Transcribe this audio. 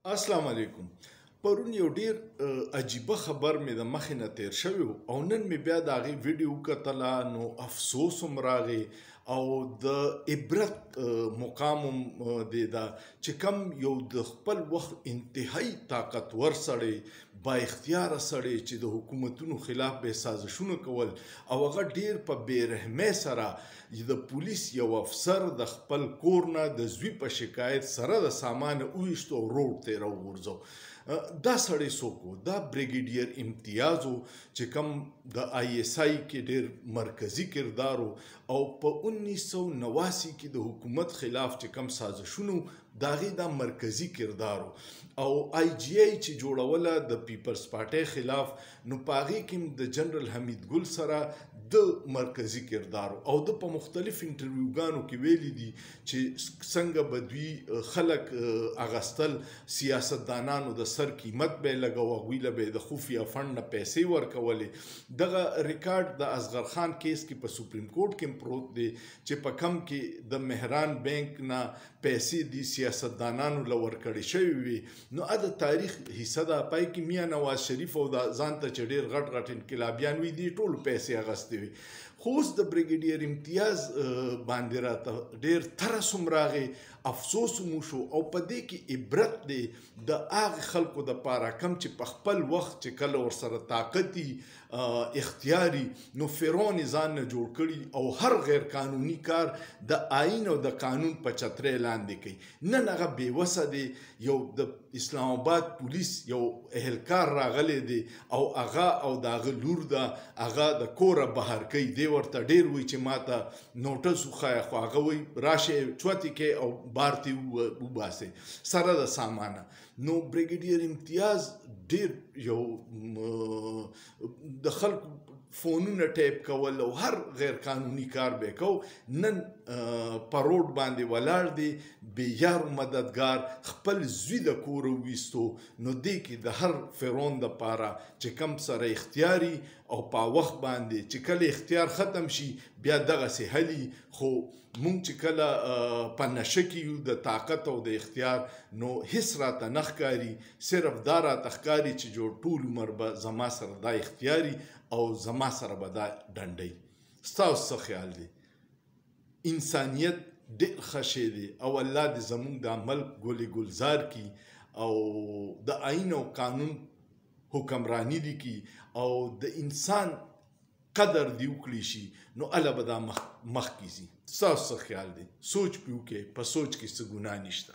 السلام علیکم. پرون یو ډیر عجیبه خبر مې د مخې نه تیر شوی او نن مې بیا د هغې ویډیو وکتله نو افسوس هم راغی او د عبرت مقام هم دی دا چې کم یو د خپل وخت انتهایی طاقتور سړی با اختیاره سړی چې د حکومتونو خلاف به سازشونه کول او هغه ډیر په بېرحمۍ سره د پولیس یو افسر د خپل کور نه د زوی په شکایت سره د سامان وویشتو او روډ ته یې راوغورځو. دا سړی څوک و؟ دا بریګیډیر امتیاز و چې کوم د آی اس آی کې ډیر مرکزي کردار او په 1989 کې د حکومت خلاف چې کوم سازشونو د هغې دا مرکزي کردار او آی جی آی چې جوړوله د پیپلز پارټۍ خلاف نو په هغې کې هم د جنرال حمید ګل سره د مرکزي کردار او د په مختلف انټرویوګانو کې ویلي دي چې څنګه به دوی خلک اغستل سیاستدانانو د سر قیمت به یې لګاوه هغوی له به یې د خفیه فنډ نه پیسې ورکولې. دغه ریکارډ د اصغر خان کیس کې په سپریم کورټ کې هم پروت دی چې په کم کې د مهران بینک نه پیسې دي سیاستدانانو له ورکړې شوې وي نو د تاریخ حصه ده. پای کې میاں نواز شریف او ځان ته چې ډېر غټ غټ انقلابیان وي دي ټولو پیسې اخیستې وي خو اوس د بریګیډیر امتیاز باندې راته ډېر ترس هم راغی افسوس هم وشو او په دې کې عبرت دی د هغې خلکو دپاره کم چې په خپل وخت چې کله ورسره طاقت اختیاري نو فرعون یې ځان نه جوړ کړي او هر غیر قانوني کار د آئین او د قانون په چترۍ لاندې کوي. نن هغه بېوسه دی یو د اسلام آباد پولیس یو اهلکار راغلی دی او هغه او د هغه لور ده هغه د کوره بهر کوي دی ورته ډېر وایي چې ما ته نوټس وښایه خو هغه وایي راشئ چوتې کوي او بار ته وباسئ سره د سامانه. نو بریګیډیر امتیاز ډېر یو د خلکو فونونه ټیپ کول او هر غیر قانوني کار به کو نن په روډ باندې ولاړ دی بېیار مددګار خپل زوی د کوره وویستو نو دې کې د هر فرعون دپاره چې کم سره اختیاري او په وخت باندې چې کله اختیار ختم شي بیا دغسې هلي خو مونږ چې کله په نشه کې یو د طاقت او د اختیار نو هیڅ راته نه ښکاري صرف دا راته ښکاري چې جوړ ټول عمر به زما سره دا اختیاري او زما سره به دا ډنډی. ستاسو څه خیال دی؟ انسانیت ډېر ښه شی دی او الله دې زموږ د ملک ګلې گلزار کړي او د آئین او قانون حکمرانی دې کړي او د انسان قدر دې وکړي شي نو الله به دا مخکې ځي. ستاسو څه خیال دی؟ سوچ پې وکړئ په سوچ کې څه ګناه نشته.